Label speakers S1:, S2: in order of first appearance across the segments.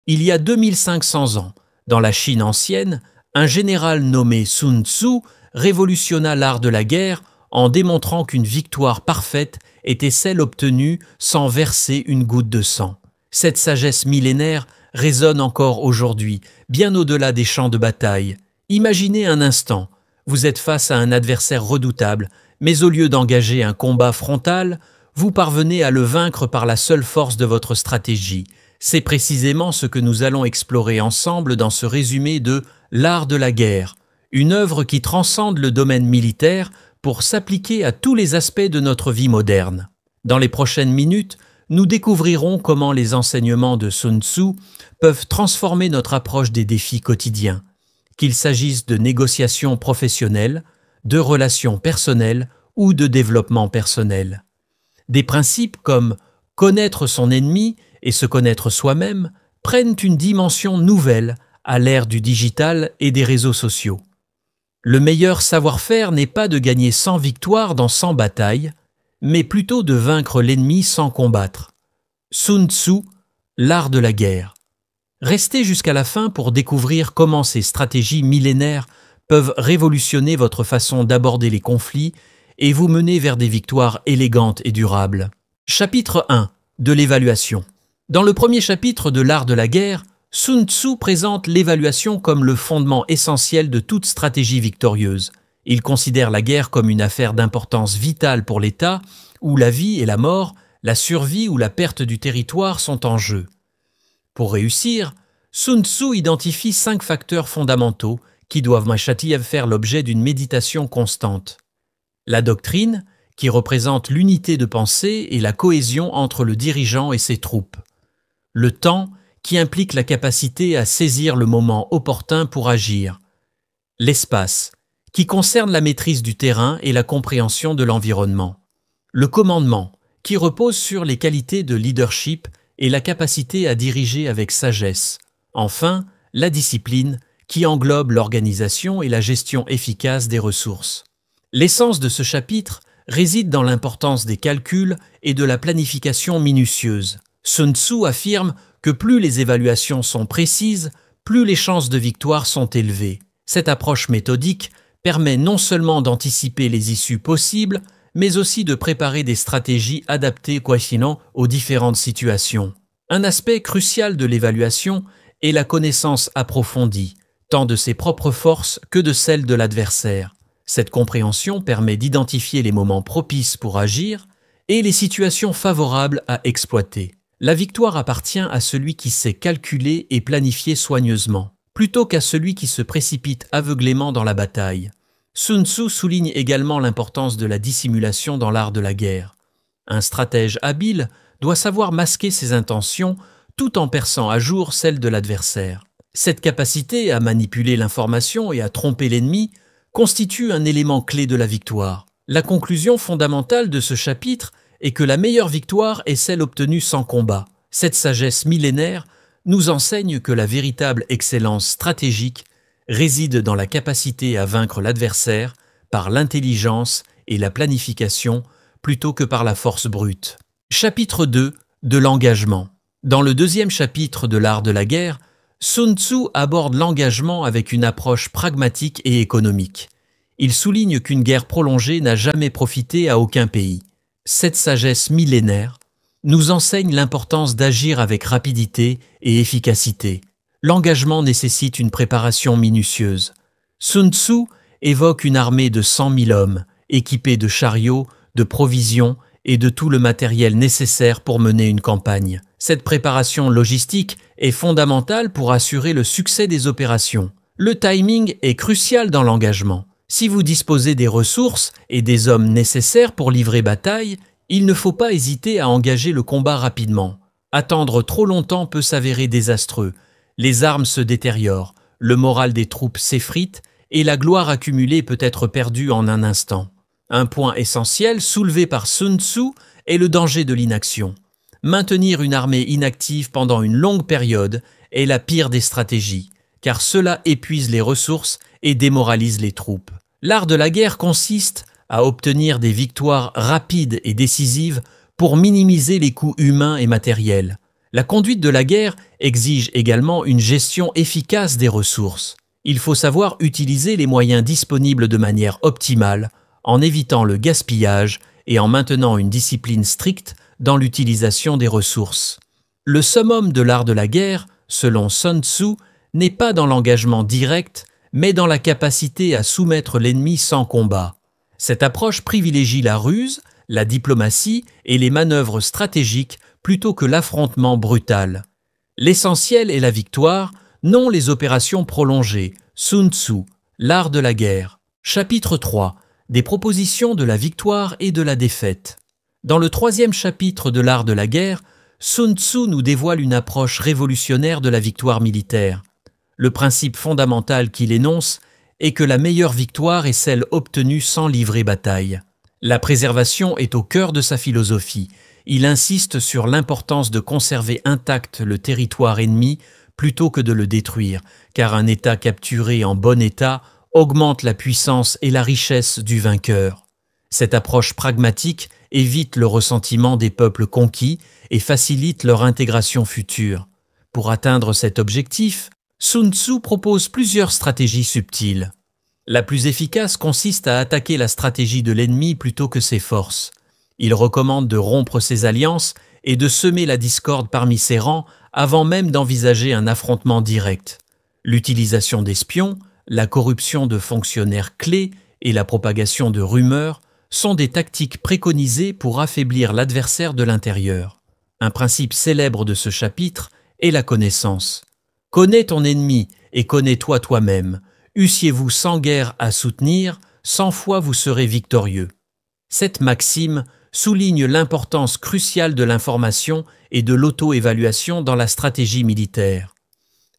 S1: Il y a 2500 ans, dans la Chine ancienne, un général nommé Sun Tzu révolutionna l'art de la guerre en démontrant qu'une victoire parfaite était celle obtenue sans verser une goutte de sang. Cette sagesse millénaire résonne encore aujourd'hui, bien au-delà des champs de bataille. Imaginez un instant, vous êtes face à un adversaire redoutable, mais au lieu d'engager un combat frontal, vous parvenez à le vaincre par la seule force de votre stratégie. C'est précisément ce que nous allons explorer ensemble dans ce résumé de L'art de la guerre, une œuvre qui transcende le domaine militaire pour s'appliquer à tous les aspects de notre vie moderne. Dans les prochaines minutes, nous découvrirons comment les enseignements de Sun Tzu peuvent transformer notre approche des défis quotidiens, qu'il s'agisse de négociations professionnelles, de relations personnelles ou de développement personnel. Des principes comme connaître son ennemi et se connaître soi-même prennent une dimension nouvelle à l'ère du digital et des réseaux sociaux. Le meilleur savoir-faire n'est pas de gagner 100 victoires dans 100 batailles, mais plutôt de vaincre l'ennemi sans combattre. Sun Tzu, l'art de la guerre. Restez jusqu'à la fin pour découvrir comment ces stratégies millénaires peuvent révolutionner votre façon d'aborder les conflits et vous mener vers des victoires élégantes et durables. Chapitre 1. De l'évaluation. Dans le premier chapitre de l'art de la guerre, Sun Tzu présente l'évaluation comme le fondement essentiel de toute stratégie victorieuse. Il considère la guerre comme une affaire d'importance vitale pour l'État, où la vie et la mort, la survie ou la perte du territoire sont en jeu. Pour réussir, Sun Tzu identifie 5 facteurs fondamentaux qui doivent faire l'objet d'une méditation constante. La doctrine, qui représente l'unité de pensée et la cohésion entre le dirigeant et ses troupes. Le temps, qui implique la capacité à saisir le moment opportun pour agir. L'espace, qui concerne la maîtrise du terrain et la compréhension de l'environnement. Le commandement, qui repose sur les qualités de leadership et la capacité à diriger avec sagesse. Enfin, la discipline, qui englobe l'organisation et la gestion efficace des ressources. L'essence de ce chapitre réside dans l'importance des calculs et de la planification minutieuse. Sun Tzu affirme que plus les évaluations sont précises, plus les chances de victoire sont élevées. Cette approche méthodique permet non seulement d'anticiper les issues possibles, mais aussi de préparer des stratégies adaptées aux différentes situations. Un aspect crucial de l'évaluation est la connaissance approfondie, tant de ses propres forces que de celles de l'adversaire. Cette compréhension permet d'identifier les moments propices pour agir et les situations favorables à exploiter. La victoire appartient à celui qui sait calculer et planifier soigneusement, plutôt qu'à celui qui se précipite aveuglément dans la bataille. Sun Tzu souligne également l'importance de la dissimulation dans l'art de la guerre. Un stratège habile doit savoir masquer ses intentions tout en perçant à jour celles de l'adversaire. Cette capacité à manipuler l'information et à tromper l'ennemi constitue un élément clé de la victoire. La conclusion fondamentale de ce chapitre est que la meilleure victoire est celle obtenue sans combat. Cette sagesse millénaire nous enseigne que la véritable excellence stratégique réside dans la capacité à vaincre l'adversaire par l'intelligence et la planification plutôt que par la force brute. Chapitre 2. De l'engagement. Dans le deuxième chapitre de l'art de la guerre, Sun Tzu aborde l'engagement avec une approche pragmatique et économique. Il souligne qu'une guerre prolongée n'a jamais profité à aucun pays. Cette sagesse millénaire nous enseigne l'importance d'agir avec rapidité et efficacité. L'engagement nécessite une préparation minutieuse. Sun Tzu évoque une armée de 100 000 hommes, équipés de chariots, de provisions et de tout le matériel nécessaire pour mener une campagne. Cette préparation logistique est fondamentale pour assurer le succès des opérations. Le timing est crucial dans l'engagement. Si vous disposez des ressources et des hommes nécessaires pour livrer bataille, il ne faut pas hésiter à engager le combat rapidement. Attendre trop longtemps peut s'avérer désastreux. Les armes se détériorent, le moral des troupes s'effrite et la gloire accumulée peut être perdue en un instant. Un point essentiel soulevé par Sun Tzu est le danger de l'inaction. Maintenir une armée inactive pendant une longue période est la pire des stratégies, car cela épuise les ressources et démoralise les troupes. L'art de la guerre consiste à obtenir des victoires rapides et décisives pour minimiser les coûts humains et matériels. La conduite de la guerre exige également une gestion efficace des ressources. Il faut savoir utiliser les moyens disponibles de manière optimale, en évitant le gaspillage et en maintenant une discipline stricte dans l'utilisation des ressources. Le summum de l'art de la guerre, selon Sun Tzu, n'est pas dans l'engagement direct, mais dans la capacité à soumettre l'ennemi sans combat. Cette approche privilégie la ruse, la diplomatie et les manœuvres stratégiques plutôt que l'affrontement brutal. L'essentiel est la victoire, non les opérations prolongées. Sun Tzu, l'art de la guerre. Chapitre 3. Des propositions de la victoire et de la défaite. Dans le 3e chapitre de l'art de la guerre, Sun Tzu nous dévoile une approche révolutionnaire de la victoire militaire. Le principe fondamental qu'il énonce est que la meilleure victoire est celle obtenue sans livrer bataille. La préservation est au cœur de sa philosophie. Il insiste sur l'importance de conserver intact le territoire ennemi plutôt que de le détruire, car un État capturé en bon état augmente la puissance et la richesse du vainqueur. Cette approche pragmatique évite le ressentiment des peuples conquis et facilite leur intégration future. Pour atteindre cet objectif, Sun Tzu propose plusieurs stratégies subtiles. La plus efficace consiste à attaquer la stratégie de l'ennemi plutôt que ses forces. Il recommande de rompre ses alliances et de semer la discorde parmi ses rangs avant même d'envisager un affrontement direct. L'utilisation d'espions, la corruption de fonctionnaires clés et la propagation de rumeurs sont des tactiques préconisées pour affaiblir l'adversaire de l'intérieur. Un principe célèbre de ce chapitre est la connaissance. Connais ton ennemi et connais-toi toi-même. Eussiez-vous 100 guerres à soutenir, 100 fois vous serez victorieux. Cette maxime souligne l'importance cruciale de l'information et de l'auto-évaluation dans la stratégie militaire.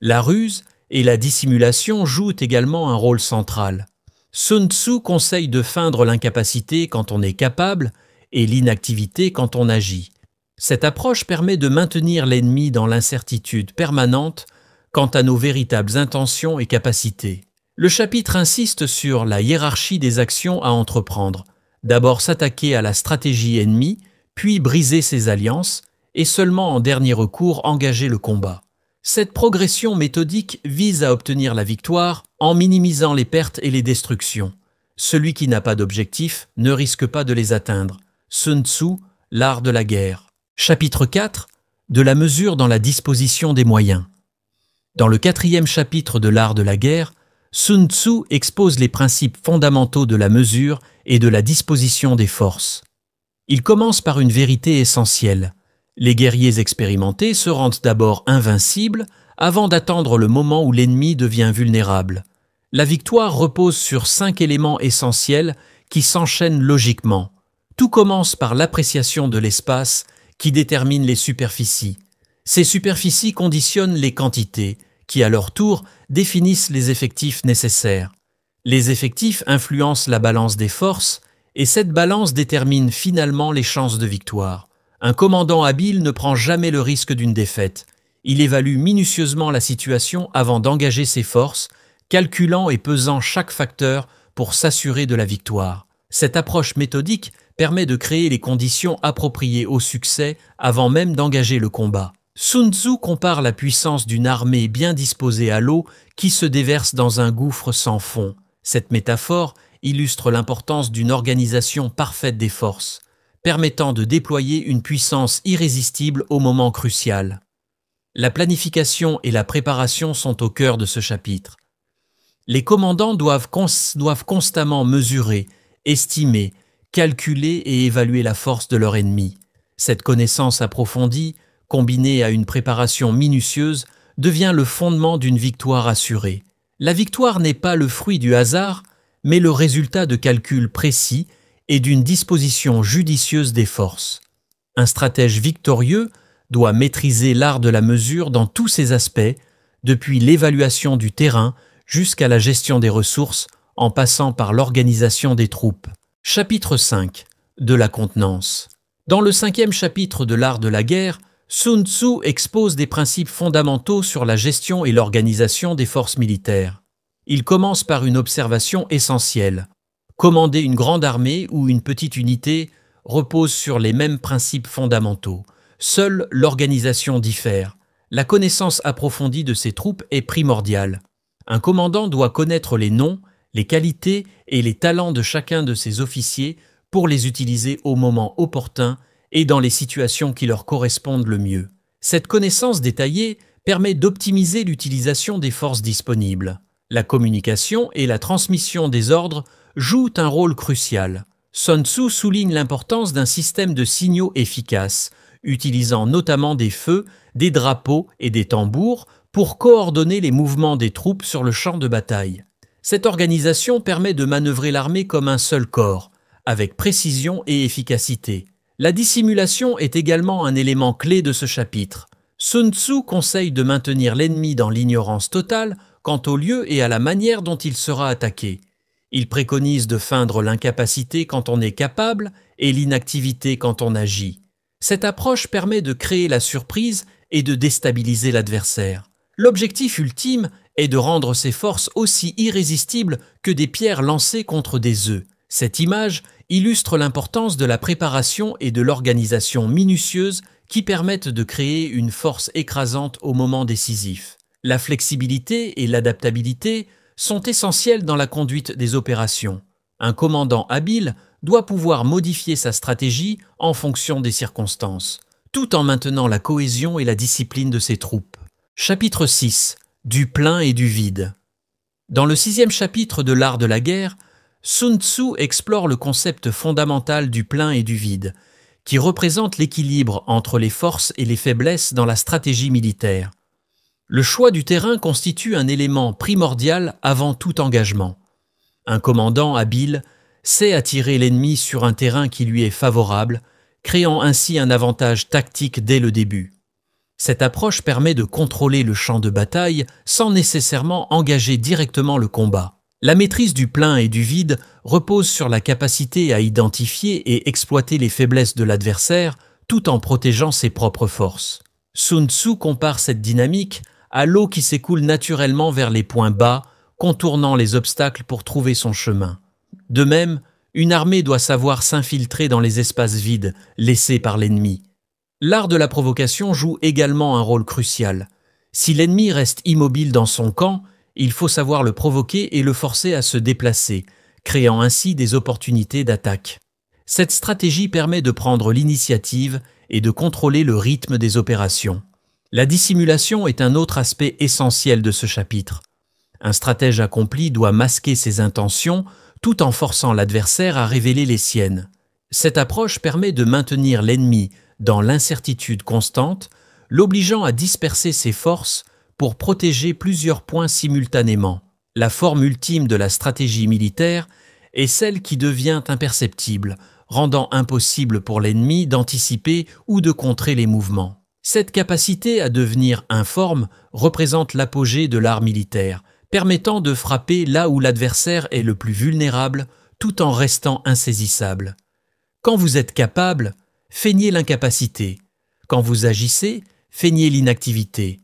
S1: La ruse et la dissimulation jouent également un rôle central. Sun Tzu conseille de feindre l'incapacité quand on est capable et l'inactivité quand on agit. Cette approche permet de maintenir l'ennemi dans l'incertitude permanente quant à nos véritables intentions et capacités. Le chapitre insiste sur la hiérarchie des actions à entreprendre. D'abord s'attaquer à la stratégie ennemie, puis briser ses alliances, et seulement en dernier recours engager le combat. Cette progression méthodique vise à obtenir la victoire en minimisant les pertes et les destructions. Celui qui n'a pas d'objectif ne risque pas de les atteindre. Sun Tzu, l'art de la guerre. Chapitre 4. De la mesure dans la disposition des moyens. Dans le 4e chapitre de l'art de la guerre, Sun Tzu expose les principes fondamentaux de la mesure et de la disposition des forces. Il commence par une vérité essentielle. Les guerriers expérimentés se rendent d'abord invincibles avant d'attendre le moment où l'ennemi devient vulnérable. La victoire repose sur 5 éléments essentiels qui s'enchaînent logiquement. Tout commence par l'appréciation de l'espace qui détermine les superficies. Ces superficies conditionnent les quantités, qui à leur tour définissent les effectifs nécessaires. Les effectifs influencent la balance des forces et cette balance détermine finalement les chances de victoire. Un commandant habile ne prend jamais le risque d'une défaite. Il évalue minutieusement la situation avant d'engager ses forces, calculant et pesant chaque facteur pour s'assurer de la victoire. Cette approche méthodique permet de créer les conditions appropriées au succès avant même d'engager le combat. Sun Tzu compare la puissance d'une armée bien disposée à l'eau qui se déverse dans un gouffre sans fond. Cette métaphore illustre l'importance d'une organisation parfaite des forces, permettant de déployer une puissance irrésistible au moment crucial. La planification et la préparation sont au cœur de ce chapitre. Les commandants doivent constamment mesurer, estimer, calculer et évaluer la force de leur ennemi. Cette connaissance approfondie, combinée à une préparation minutieuse, devient le fondement d'une victoire assurée. La victoire n'est pas le fruit du hasard, mais le résultat de calculs précis et d'une disposition judicieuse des forces. Un stratège victorieux doit maîtriser l'art de la mesure dans tous ses aspects, depuis l'évaluation du terrain jusqu'à la gestion des ressources, en passant par l'organisation des troupes. Chapitre 5. De la contenance. Dans le 5e chapitre de l'art de la guerre, Sun Tzu expose des principes fondamentaux sur la gestion et l'organisation des forces militaires. Il commence par une observation essentielle. Commander une grande armée ou une petite unité repose sur les mêmes principes fondamentaux. seule l'organisation diffère. La connaissance approfondie de ses troupes est primordiale. Un commandant doit connaître les noms, les qualités et les talents de chacun de ses officiers pour les utiliser au moment opportun et dans les situations qui leur correspondent le mieux. Cette connaissance détaillée permet d'optimiser l'utilisation des forces disponibles. La communication et la transmission des ordres jouent un rôle crucial. Sun Tzu souligne l'importance d'un système de signaux efficace, utilisant notamment des feux, des drapeaux et des tambours pour coordonner les mouvements des troupes sur le champ de bataille. Cette organisation permet de manœuvrer l'armée comme un seul corps, avec précision et efficacité. La dissimulation est également un élément clé de ce chapitre. Sun Tzu conseille de maintenir l'ennemi dans l'ignorance totale quant au lieu et à la manière dont il sera attaqué. Il préconise de feindre l'incapacité quand on est capable et l'inactivité quand on agit. Cette approche permet de créer la surprise et de déstabiliser l'adversaire. L'objectif ultime est de rendre ses forces aussi irrésistibles que des pierres lancées contre des œufs. Cette image illustre l'importance de la préparation et de l'organisation minutieuse qui permettent de créer une force écrasante au moment décisif. La flexibilité et l'adaptabilité sont essentielles dans la conduite des opérations. Un commandant habile doit pouvoir modifier sa stratégie en fonction des circonstances, tout en maintenant la cohésion et la discipline de ses troupes. Chapitre 6. Du plein et du vide. Dans le 6e chapitre de l'art de la guerre, Sun Tzu explore le concept fondamental du plein et du vide, qui représente l'équilibre entre les forces et les faiblesses dans la stratégie militaire. Le choix du terrain constitue un élément primordial avant tout engagement. Un commandant habile sait attirer l'ennemi sur un terrain qui lui est favorable, créant ainsi un avantage tactique dès le début. Cette approche permet de contrôler le champ de bataille sans nécessairement engager directement le combat. La maîtrise du plein et du vide repose sur la capacité à identifier et exploiter les faiblesses de l'adversaire tout en protégeant ses propres forces. Sun Tzu compare cette dynamique à l'eau qui s'écoule naturellement vers les points bas, contournant les obstacles pour trouver son chemin. De même, une armée doit savoir s'infiltrer dans les espaces vides laissés par l'ennemi. L'art de la provocation joue également un rôle crucial. Si l'ennemi reste immobile dans son camp, il faut savoir le provoquer et le forcer à se déplacer, créant ainsi des opportunités d'attaque. Cette stratégie permet de prendre l'initiative et de contrôler le rythme des opérations. La dissimulation est un autre aspect essentiel de ce chapitre. Un stratège accompli doit masquer ses intentions tout en forçant l'adversaire à révéler les siennes. Cette approche permet de maintenir l'ennemi dans l'incertitude constante, l'obligeant à disperser ses forces pour protéger plusieurs points simultanément. La forme ultime de la stratégie militaire est celle qui devient imperceptible, rendant impossible pour l'ennemi d'anticiper ou de contrer les mouvements. Cette capacité à devenir informe représente l'apogée de l'art militaire, permettant de frapper là où l'adversaire est le plus vulnérable tout en restant insaisissable. Quand vous êtes capable, feignez l'incapacité. Quand vous agissez, feignez l'inactivité.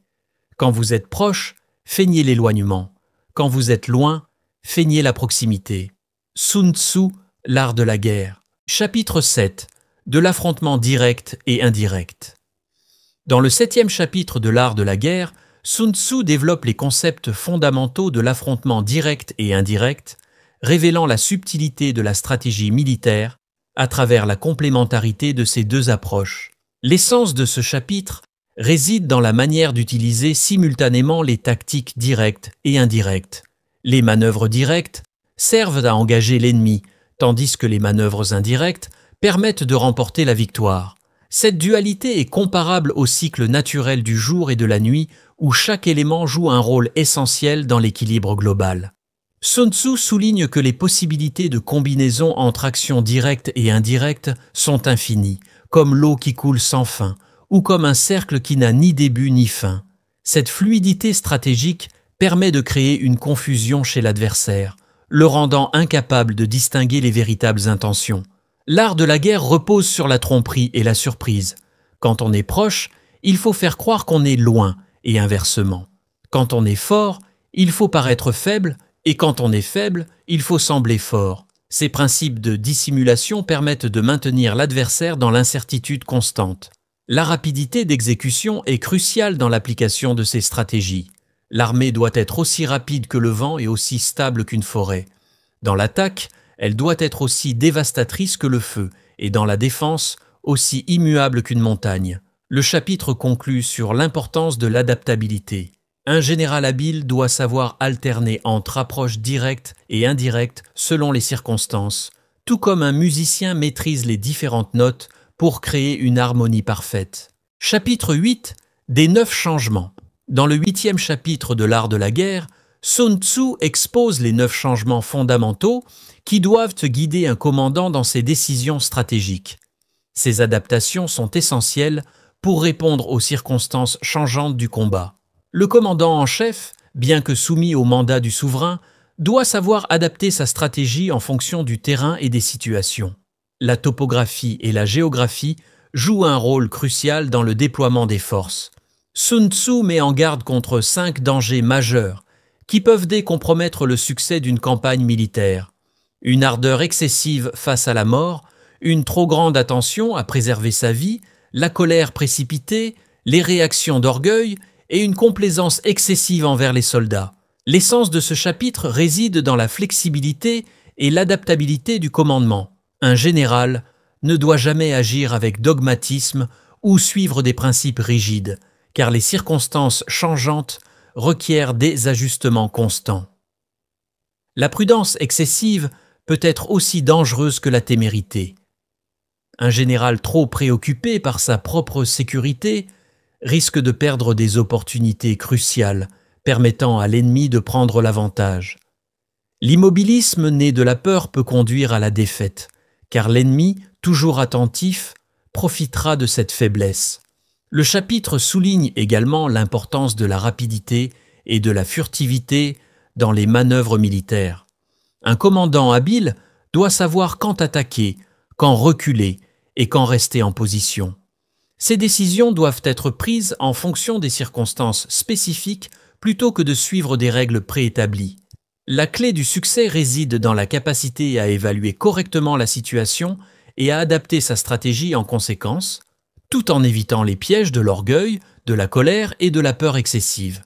S1: Quand vous êtes proche, feignez l'éloignement. Quand vous êtes loin, feignez la proximité. Sun Tzu, l'art de la guerre. Chapitre 7. De l'affrontement direct et indirect. Dans le 7e chapitre de l'art de la guerre, Sun Tzu développe les concepts fondamentaux de l'affrontement direct et indirect, révélant la subtilité de la stratégie militaire à travers la complémentarité de ces deux approches. L'essence de ce chapitre réside dans la manière d'utiliser simultanément les tactiques directes et indirectes. Les manœuvres directes servent à engager l'ennemi, tandis que les manœuvres indirectes permettent de remporter la victoire. Cette dualité est comparable au cycle naturel du jour et de la nuit, où chaque élément joue un rôle essentiel dans l'équilibre global. Sun Tzu souligne que les possibilités de combinaison entre actions directes et indirectes sont infinies, comme l'eau qui coule sans fin, ou comme un cercle qui n'a ni début ni fin. Cette fluidité stratégique permet de créer une confusion chez l'adversaire, le rendant incapable de distinguer les véritables intentions. L'art de la guerre repose sur la tromperie et la surprise. Quand on est proche, il faut faire croire qu'on est loin, et inversement. Quand on est fort, il faut paraître faible, et quand on est faible, il faut sembler fort. Ces principes de dissimulation permettent de maintenir l'adversaire dans l'incertitude constante. La rapidité d'exécution est cruciale dans l'application de ces stratégies. L'armée doit être aussi rapide que le vent et aussi stable qu'une forêt. Dans l'attaque, elle doit être aussi dévastatrice que le feu, et dans la défense, aussi immuable qu'une montagne. Le chapitre conclut sur l'importance de l'adaptabilité. Un général habile doit savoir alterner entre approche directe et indirecte selon les circonstances, tout comme un musicien maîtrise les différentes notes pour créer une harmonie parfaite. Chapitre 8 des 9 changements. Dans le 8e chapitre de l'art de la guerre, Sun Tzu expose les 9 changements fondamentaux qui doivent guider un commandant dans ses décisions stratégiques. Ces adaptations sont essentielles pour répondre aux circonstances changeantes du combat. Le commandant en chef, bien que soumis au mandat du souverain, doit savoir adapter sa stratégie en fonction du terrain et des situations. La topographie et la géographie jouent un rôle crucial dans le déploiement des forces. Sun Tzu met en garde contre 5 dangers majeurs qui peuvent compromettre le succès d'une campagne militaire. Une ardeur excessive face à la mort, une trop grande attention à préserver sa vie, la colère précipitée, les réactions d'orgueil et une complaisance excessive envers les soldats. L'essence de ce chapitre réside dans la flexibilité et l'adaptabilité du commandement. Un général ne doit jamais agir avec dogmatisme ou suivre des principes rigides, car les circonstances changeantes requièrent des ajustements constants. La prudence excessive peut être aussi dangereuse que la témérité. Un général trop préoccupé par sa propre sécurité risque de perdre des opportunités cruciales permettant à l'ennemi de prendre l'avantage. L'immobilisme né de la peur peut conduire à la défaite, car l'ennemi, toujours attentif, profitera de cette faiblesse. Le chapitre souligne également l'importance de la rapidité et de la furtivité dans les manœuvres militaires. Un commandant habile doit savoir quand attaquer, quand reculer et quand rester en position. Ces décisions doivent être prises en fonction des circonstances spécifiques plutôt que de suivre des règles préétablies. La clé du succès réside dans la capacité à évaluer correctement la situation et à adapter sa stratégie en conséquence, tout en évitant les pièges de l'orgueil, de la colère et de la peur excessive.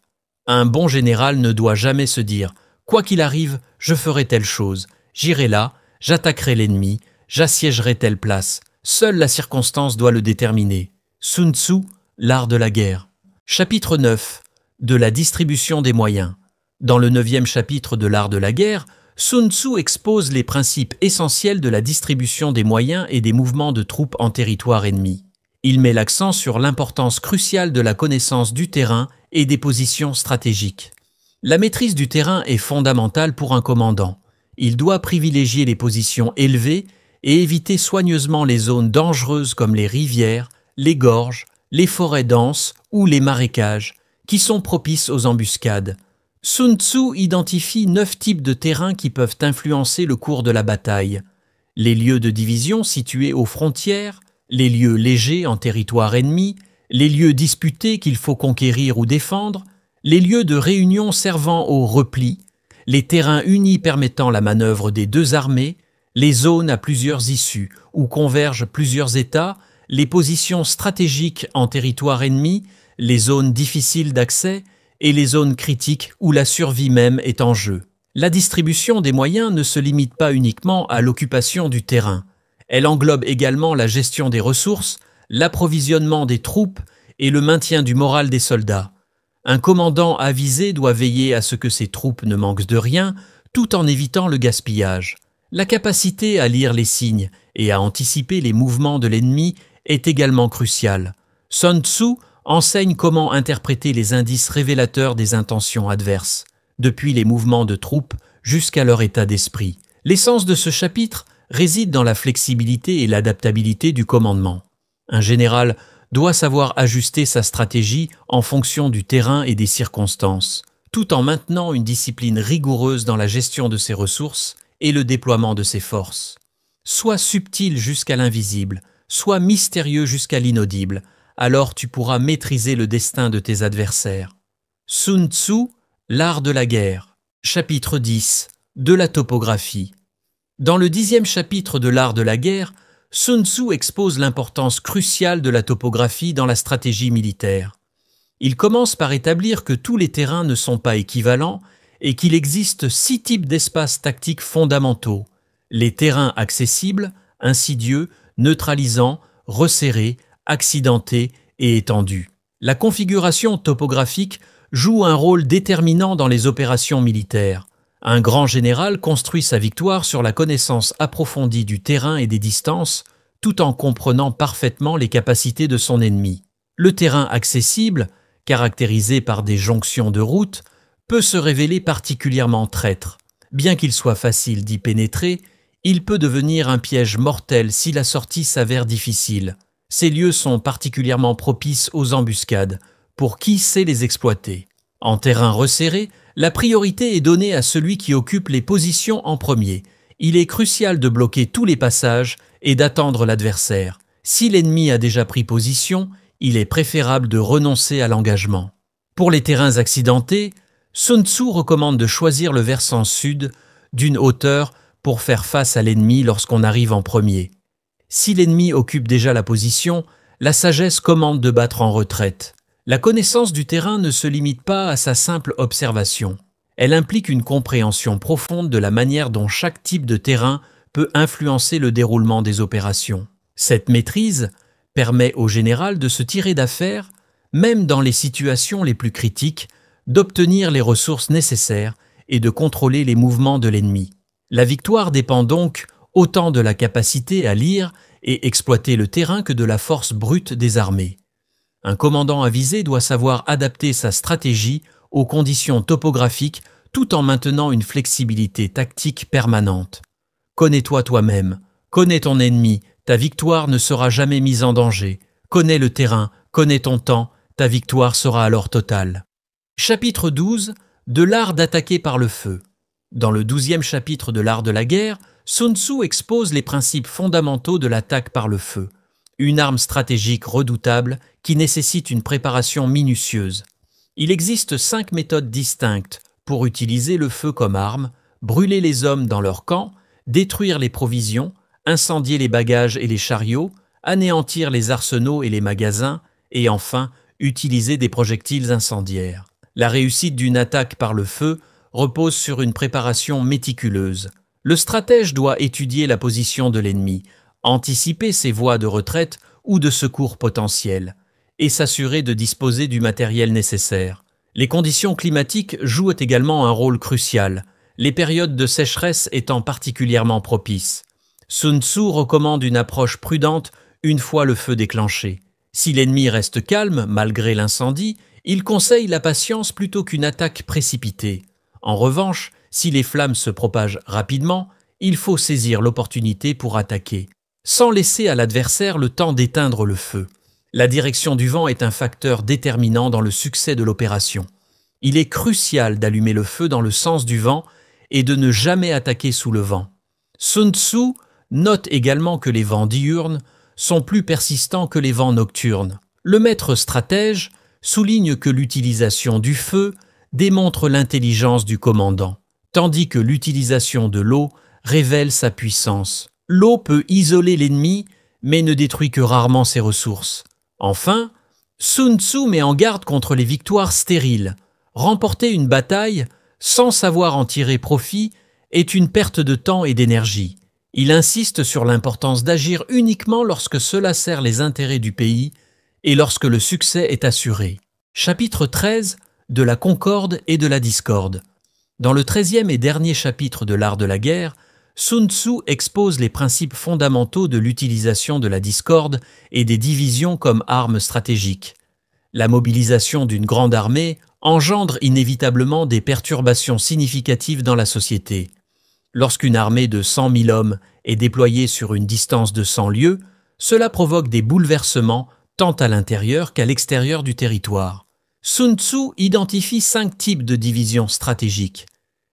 S1: Un bon général ne doit jamais se dire « quoi qu'il arrive, je ferai telle chose, j'irai là, j'attaquerai l'ennemi, j'assiégerai telle place ». Seule la circonstance doit le déterminer. Sun Tzu, l'art de la guerre. Chapitre 9 de la distribution des moyens. Dans le 9e chapitre de l'art de la guerre, Sun Tzu expose les principes essentiels de la distribution des moyens et des mouvements de troupes en territoire ennemi. Il met l'accent sur l'importance cruciale de la connaissance du terrain et des positions stratégiques. La maîtrise du terrain est fondamentale pour un commandant. Il doit privilégier les positions élevées et éviter soigneusement les zones dangereuses comme les rivières, les gorges, les forêts denses ou les marécages, qui sont propices aux embuscades. Sun Tzu identifie 9 types de terrains qui peuvent influencer le cours de la bataille. Les lieux de division situés aux frontières, les lieux légers en territoire ennemi, les lieux disputés qu'il faut conquérir ou défendre, les lieux de réunion servant au repli, les terrains unis permettant la manœuvre des deux armées, les zones à plusieurs issues où convergent plusieurs États, les positions stratégiques en territoire ennemi, les zones difficiles d'accès et les zones critiques où la survie même est en jeu. La distribution des moyens ne se limite pas uniquement à l'occupation du terrain. Elle englobe également la gestion des ressources, l'approvisionnement des troupes et le maintien du moral des soldats. Un commandant avisé doit veiller à ce que ses troupes ne manquent de rien, tout en évitant le gaspillage. La capacité à lire les signes et à anticiper les mouvements de l'ennemi est également cruciale. Sun Tzu enseigne comment interpréter les indices révélateurs des intentions adverses, depuis les mouvements de troupes jusqu'à leur état d'esprit. L'essence de ce chapitre réside dans la flexibilité et l'adaptabilité du commandement. Un général doit savoir ajuster sa stratégie en fonction du terrain et des circonstances, tout en maintenant une discipline rigoureuse dans la gestion de ses ressources et le déploiement de ses forces. Sois subtil jusqu'à l'invisible, sois mystérieux jusqu'à l'inaudible, alors tu pourras maîtriser le destin de tes adversaires. Sun Tzu, l'art de la guerre. Chapitre 10. De la topographie. Dans le 10e chapitre de l'art de la guerre, Sun Tzu expose l'importance cruciale de la topographie dans la stratégie militaire. Il commence par établir que tous les terrains ne sont pas équivalents et qu'il existe 6 types d'espaces tactiques fondamentaux: les terrains accessibles, insidieux, neutralisants, resserrés, accidentés et étendus. La configuration topographique joue un rôle déterminant dans les opérations militaires. Un grand général construit sa victoire sur la connaissance approfondie du terrain et des distances, tout en comprenant parfaitement les capacités de son ennemi. Le terrain accessible, caractérisé par des jonctions de routes, peut se révéler particulièrement traître. Bien qu'il soit facile d'y pénétrer, il peut devenir un piège mortel si la sortie s'avère difficile. Ces lieux sont particulièrement propices aux embuscades, pour qui sait les exploiter. En terrain resserré, la priorité est donnée à celui qui occupe les positions en premier. Il est crucial de bloquer tous les passages et d'attendre l'adversaire. Si l'ennemi a déjà pris position, il est préférable de renoncer à l'engagement. Pour les terrains accidentés, Sun Tzu recommande de choisir le versant sud d'une hauteur pour faire face à l'ennemi lorsqu'on arrive en premier. Si l'ennemi occupe déjà la position, la sagesse commande de battre en retraite. La connaissance du terrain ne se limite pas à sa simple observation. Elle implique une compréhension profonde de la manière dont chaque type de terrain peut influencer le déroulement des opérations. Cette maîtrise permet au général de se tirer d'affaire, même dans les situations les plus critiques, d'obtenir les ressources nécessaires et de contrôler les mouvements de l'ennemi. La victoire dépend donc autant de la capacité à lire et exploiter le terrain que de la force brute des armées. Un commandant avisé doit savoir adapter sa stratégie aux conditions topographiques tout en maintenant une flexibilité tactique permanente. Connais-toi toi-même, connais ton ennemi, ta victoire ne sera jamais mise en danger. Connais le terrain, connais ton temps, ta victoire sera alors totale. Chapitre 12 de l'art d'attaquer par le feu. Dans le 12e chapitre de l'art de la guerre, Sun Tzu expose les principes fondamentaux de l'attaque par le feu, une arme stratégique redoutable qui nécessite une préparation minutieuse. Il existe 5 méthodes distinctes pour utiliser le feu comme arme: brûler les hommes dans leur camp, détruire les provisions, incendier les bagages et les chariots, anéantir les arsenaux et les magasins, et enfin, utiliser des projectiles incendiaires. La réussite d'une attaque par le feu repose sur une préparation méticuleuse. Le stratège doit étudier la position de l'ennemi, anticiper ses voies de retraite ou de secours potentiels, et s'assurer de disposer du matériel nécessaire. Les conditions climatiques jouent également un rôle crucial, les périodes de sécheresse étant particulièrement propices. Sun Tzu recommande une approche prudente une fois le feu déclenché. Si l'ennemi reste calme malgré l'incendie, il conseille la patience plutôt qu'une attaque précipitée. En revanche, si les flammes se propagent rapidement, il faut saisir l'opportunité pour attaquer, sans laisser à l'adversaire le temps d'éteindre le feu. La direction du vent est un facteur déterminant dans le succès de l'opération. Il est crucial d'allumer le feu dans le sens du vent et de ne jamais attaquer sous le vent. Sun Tzu note également que les vents diurnes sont plus persistants que les vents nocturnes. Le maître stratège souligne que l'utilisation du feu démontre l'intelligence du commandant, tandis que l'utilisation de l'eau révèle sa puissance. L'eau peut isoler l'ennemi, mais ne détruit que rarement ses ressources. Enfin, Sun Tzu met en garde contre les victoires stériles. Remporter une bataille sans savoir en tirer profit est une perte de temps et d'énergie. Il insiste sur l'importance d'agir uniquement lorsque cela sert les intérêts du pays et lorsque le succès est assuré. Chapitre 13 de la concorde et de la discorde. Dans le 13e et dernier chapitre de l'art de la guerre, Sun Tzu expose les principes fondamentaux de l'utilisation de la discorde et des divisions comme armes stratégiques. La mobilisation d'une grande armée engendre inévitablement des perturbations significatives dans la société. Lorsqu'une armée de 100 000 hommes est déployée sur une distance de 100 lieues, cela provoque des bouleversements tant à l'intérieur qu'à l'extérieur du territoire. Sun Tzu identifie 5 types de divisions stratégiques: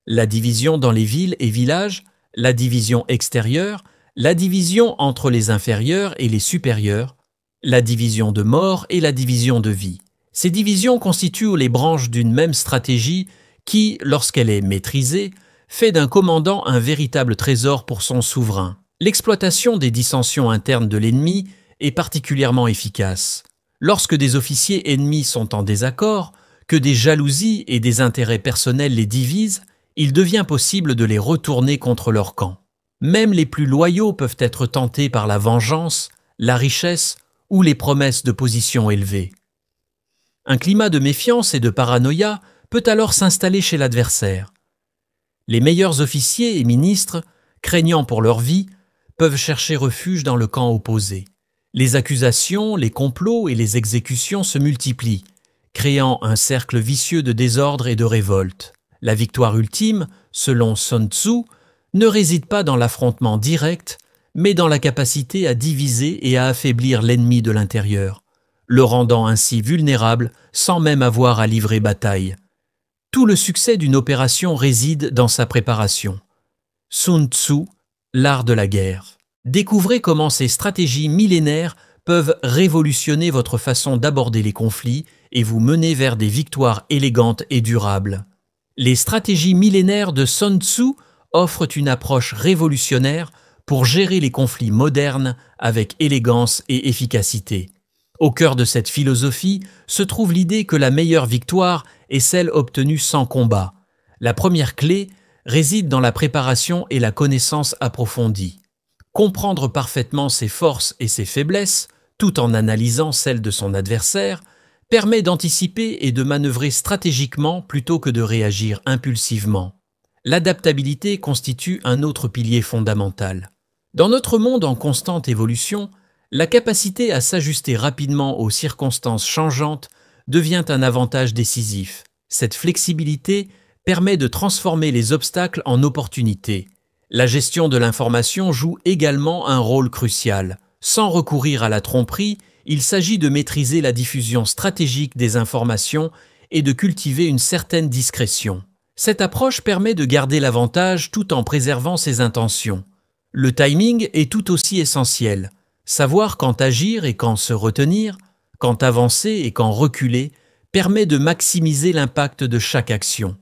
S1: la division dans les villes et villages, la division extérieure, la division entre les inférieurs et les supérieurs, la division de mort et la division de vie. Ces divisions constituent les branches d'une même stratégie qui, lorsqu'elle est maîtrisée, fait d'un commandant un véritable trésor pour son souverain. L'exploitation des dissensions internes de l'ennemi est particulièrement efficace. Lorsque des officiers ennemis sont en désaccord, que des jalousies et des intérêts personnels les divisent, il devient possible de les retourner contre leur camp. Même les plus loyaux peuvent être tentés par la vengeance, la richesse ou les promesses de position élevée. Un climat de méfiance et de paranoïa peut alors s'installer chez l'adversaire. Les meilleurs officiers et ministres, craignant pour leur vie, peuvent chercher refuge dans le camp opposé. Les accusations, les complots et les exécutions se multiplient, créant un cercle vicieux de désordre et de révolte. La victoire ultime, selon Sun Tzu, ne réside pas dans l'affrontement direct, mais dans la capacité à diviser et à affaiblir l'ennemi de l'intérieur, le rendant ainsi vulnérable sans même avoir à livrer bataille. Tout le succès d'une opération réside dans sa préparation. Sun Tzu, l'art de la guerre. Découvrez comment ces stratégies millénaires peuvent révolutionner votre façon d'aborder les conflits et vous mener vers des victoires élégantes et durables. Les stratégies millénaires de Sun Tzu offrent une approche révolutionnaire pour gérer les conflits modernes avec élégance et efficacité. Au cœur de cette philosophie se trouve l'idée que la meilleure victoire est celle obtenue sans combat. La première clé réside dans la préparation et la connaissance approfondie. Comprendre parfaitement ses forces et ses faiblesses, tout en analysant celles de son adversaire, permet d'anticiper et de manœuvrer stratégiquement plutôt que de réagir impulsivement. L'adaptabilité constitue un autre pilier fondamental. Dans notre monde en constante évolution, la capacité à s'ajuster rapidement aux circonstances changeantes devient un avantage décisif. Cette flexibilité permet de transformer les obstacles en opportunités. La gestion de l'information joue également un rôle crucial. Sans recourir à la tromperie, il s'agit de maîtriser la diffusion stratégique des informations et de cultiver une certaine discrétion. Cette approche permet de garder l'avantage tout en préservant ses intentions. Le timing est tout aussi essentiel. Savoir quand agir et quand se retenir, quand avancer et quand reculer, permet de maximiser l'impact de chaque action.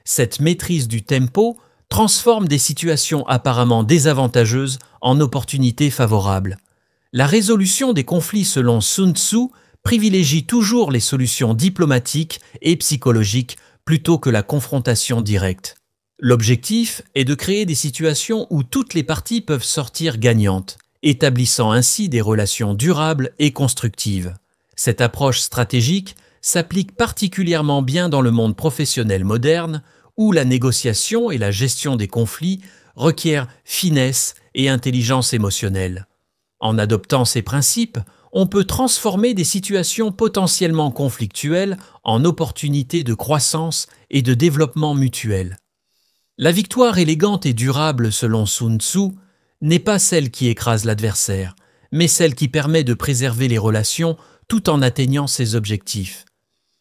S1: Cette maîtrise du tempo transforme des situations apparemment désavantageuses en opportunités favorables. La résolution des conflits selon Sun Tzu privilégie toujours les solutions diplomatiques et psychologiques plutôt que la confrontation directe. L'objectif est de créer des situations où toutes les parties peuvent sortir gagnantes, établissant ainsi des relations durables et constructives. Cette approche stratégique s'applique particulièrement bien dans le monde professionnel moderne, où la négociation et la gestion des conflits requièrent finesse et intelligence émotionnelle. En adoptant ces principes, on peut transformer des situations potentiellement conflictuelles en opportunités de croissance et de développement mutuel. La victoire élégante et durable selon Sun Tzu n'est pas celle qui écrase l'adversaire, mais celle qui permet de préserver les relations tout en atteignant ses objectifs.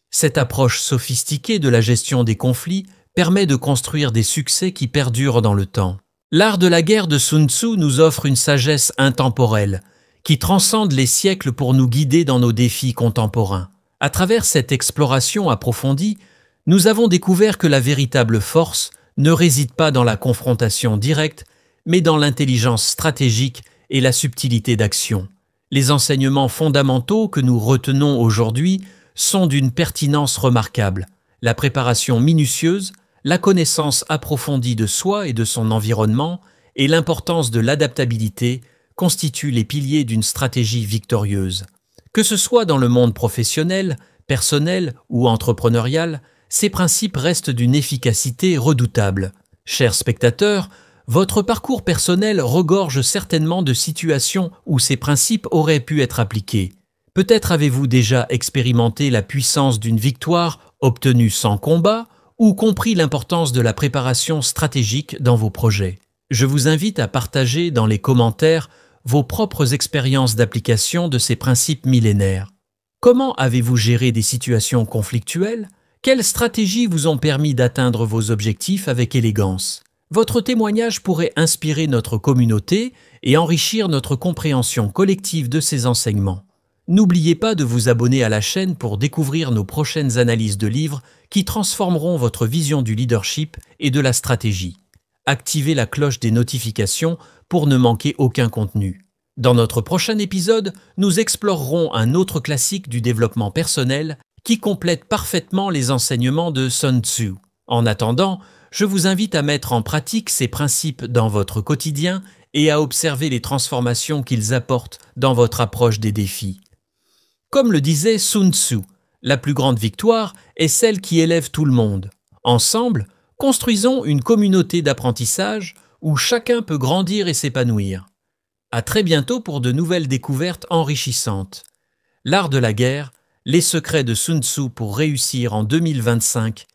S1: Cette approche sophistiquée de la gestion des conflits permet de construire des succès qui perdurent dans le temps. L'art de la guerre de Sun Tzu nous offre une sagesse intemporelle, qui transcende les siècles pour nous guider dans nos défis contemporains. À travers cette exploration approfondie, nous avons découvert que la véritable force ne réside pas dans la confrontation directe, mais dans l'intelligence stratégique et la subtilité d'action. Les enseignements fondamentaux que nous retenons aujourd'hui sont d'une pertinence remarquable. La préparation minutieuse, la connaissance approfondie de soi et de son environnement et l'importance de l'adaptabilité constituent les piliers d'une stratégie victorieuse. Que ce soit dans le monde professionnel, personnel ou entrepreneurial, ces principes restent d'une efficacité redoutable. Chers spectateurs, votre parcours personnel regorge certainement de situations où ces principes auraient pu être appliqués. Peut-être avez-vous déjà expérimenté la puissance d'une victoire obtenue sans combat ou compris l'importance de la préparation stratégique dans vos projets. Je vous invite à partager dans les commentaires vos propres expériences d'application de ces principes millénaires. Comment avez-vous géré des situations conflictuelles? Quelles stratégies vous ont permis d'atteindre vos objectifs avec élégance? Votre témoignage pourrait inspirer notre communauté et enrichir notre compréhension collective de ces enseignements. N'oubliez pas de vous abonner à la chaîne pour découvrir nos prochaines analyses de livres qui transformeront votre vision du leadership et de la stratégie. activez la cloche des notifications pour ne manquer aucun contenu. Dans notre prochain épisode, nous explorerons un autre classique du développement personnel qui complète parfaitement les enseignements de Sun Tzu. En attendant, je vous invite à mettre en pratique ces principes dans votre quotidien et à observer les transformations qu'ils apportent dans votre approche des défis. Comme le disait Sun Tzu, la plus grande victoire est celle qui élève tout le monde. Ensemble, construisons une communauté d'apprentissage où chacun peut grandir et s'épanouir. À très bientôt pour de nouvelles découvertes enrichissantes. L'art de la guerre, les secrets de Sun Tzu pour réussir en 2025